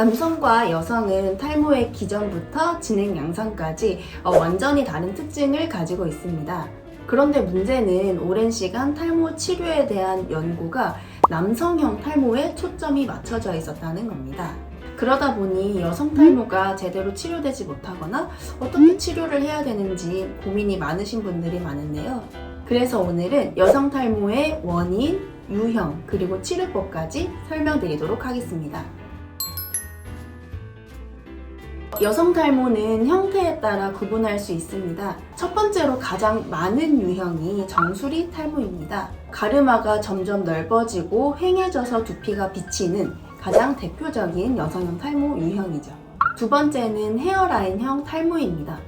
남성과 여성은 탈모의 기전부터 진행 양상까지 완전히 다른 특징을 가지고 있습니다. 그런데 문제는 오랜 시간 탈모 치료에 대한 연구가 남성형 탈모에 초점이 맞춰져 있었다는 겁니다. 그러다 보니 여성 탈모가 제대로 치료되지 못하거나 어떻게 치료를 해야 되는지 고민이 많으신 분들이 많은데요. 그래서 오늘은 여성 탈모의 원인, 유형, 그리고 치료법까지 설명드리도록 하겠습니다. 여성 탈모는 형태에 따라 구분할 수 있습니다. 첫 번째로 가장 많은 유형이 정수리 탈모입니다. 가르마가 점점 넓어지고 휑해져서 두피가 비치는 가장 대표적인 여성형 탈모 유형이죠. 두 번째는 헤어라인형 탈모입니다.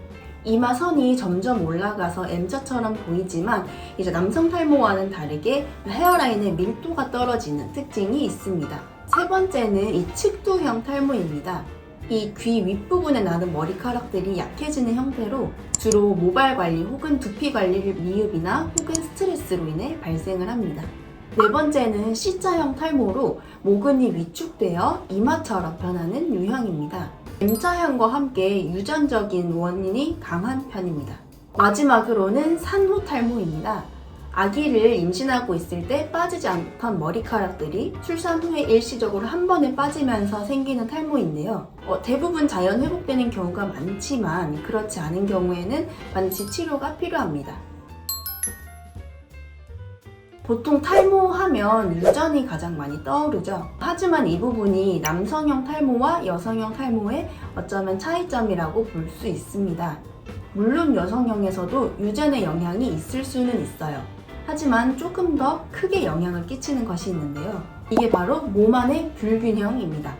이마 선이 점점 올라가서 M자처럼 보이지만 이제 남성 탈모와는 다르게 헤어라인의 밀도가 떨어지는 특징이 있습니다. 세 번째는 이 측두형 탈모입니다. 이 귀 윗부분에 나는 머리카락들이 약해지는 형태로 주로 모발 관리 혹은 두피 관리를 미흡이나 혹은 스트레스로 인해 발생을 합니다. 네 번째는 C자형 탈모로 모근이 위축되어 이마처럼 변하는 유형입니다. M자형과 함께 유전적인 원인이 강한 편입니다. 마지막으로는 산후 탈모입니다. 아기를 임신하고 있을 때 빠지지 않던 머리카락들이 출산 후에 일시적으로 한 번에 빠지면서 생기는 탈모인데요. 대부분 자연 회복되는 경우가 많지만 그렇지 않은 경우에는 반드시 치료가 필요합니다. 보통 탈모하면 유전이 가장 많이 떠오르죠. 하지만 이 부분이 남성형 탈모와 여성형 탈모의 어쩌면 차이점이라고 볼 수 있습니다. 물론 여성형에서도 유전의 영향이 있을 수는 있어요. 하지만 조금 더 크게 영향을 끼치는 것이 있는데요. 이게 바로 몸 안의 불균형입니다.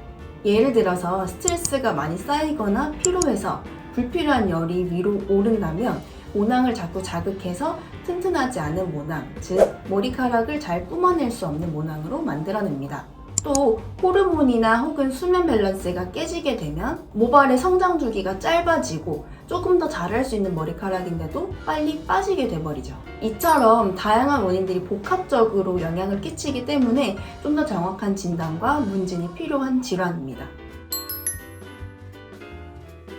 예를 들어서 스트레스가 많이 쌓이거나 피로해서 불필요한 열이 위로 오른다면 모낭을 자꾸 자극해서 튼튼하지 않은 모낭, 즉 머리카락을 잘 뿜어낼 수 없는 모낭으로 만들어냅니다. 또 호르몬이나 혹은 수면 밸런스가 깨지게 되면 모발의 성장 주기가 짧아지고 조금 더 자랄 수 있는 머리카락인데도 빨리 빠지게 돼버리죠. 이처럼 다양한 원인들이 복합적으로 영향을 끼치기 때문에 좀 더 정확한 진단과 문진이 필요한 질환입니다.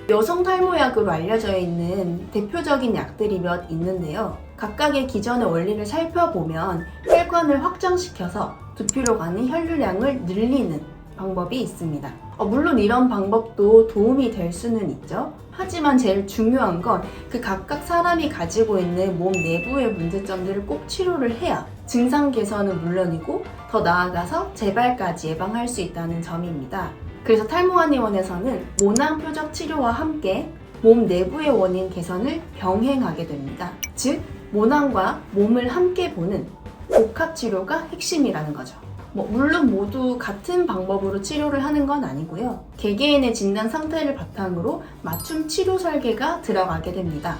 여성 탈모약으로 알려져 있는 대표적인 약들이 몇 있는데요. 각각의 기전의 원리를 살펴보면 혈관을 확장시켜서 두피로 가는 혈류량을 늘리는 방법이 있습니다. 물론 이런 방법도 도움이 될 수는 있죠. 하지만 제일 중요한 건 그 각각 사람이 가지고 있는 몸 내부의 문제점들을 꼭 치료를 해야 증상 개선은 물론이고 더 나아가서 재발까지 예방할 수 있다는 점입니다. 그래서 탈모한의원에서는 모낭 표적 치료와 함께 몸 내부의 원인 개선을 병행하게 됩니다. 즉, 모낭과 몸을 함께 보는 복합 치료가 핵심이라는 거죠. 물론 모두 같은 방법으로 치료를 하는 건 아니고요. 개개인의 진단 상태를 바탕으로 맞춤 치료 설계가 들어가게 됩니다.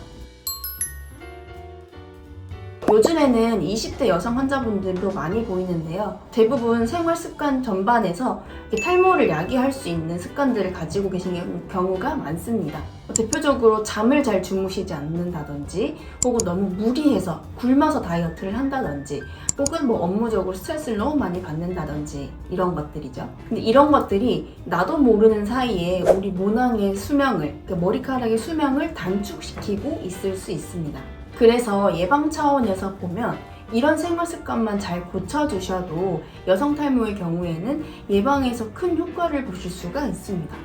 요즘에는 20대 여성 환자분들도 많이 보이는데요. 대부분 생활 습관 전반에서 탈모를 야기할 수 있는 습관들을 가지고 계신 경우가 많습니다. 대표적으로 잠을 잘 주무시지 않는다든지 혹은 너무 무리해서 굶어서 다이어트를 한다든지 혹은 업무적으로 스트레스를 너무 많이 받는다든지 이런 것들이죠. 근데 이런 것들이 나도 모르는 사이에 우리 모낭의 수명을, 머리카락의 수명을 단축시키고 있을 수 있습니다. 그래서 예방 차원에서 보면 이런 생활 습관만 잘 고쳐주셔도 여성 탈모의 경우에는 예방에서 큰 효과를 보실 수가 있습니다.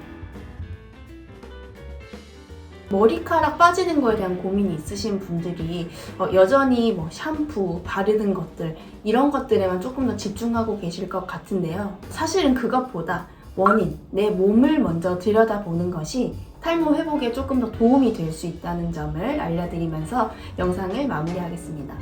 머리카락 빠지는 거에 대한 고민이 있으신 분들이 여전히 샴푸, 바르는 것들 이런 것들에만 조금 더 집중하고 계실 것 같은데요. 사실은 그것보다 원인, 내 몸을 먼저 들여다보는 것이 탈모 회복에 조금 더 도움이 될 수 있다는 점을 알려드리면서 영상을 마무리하겠습니다.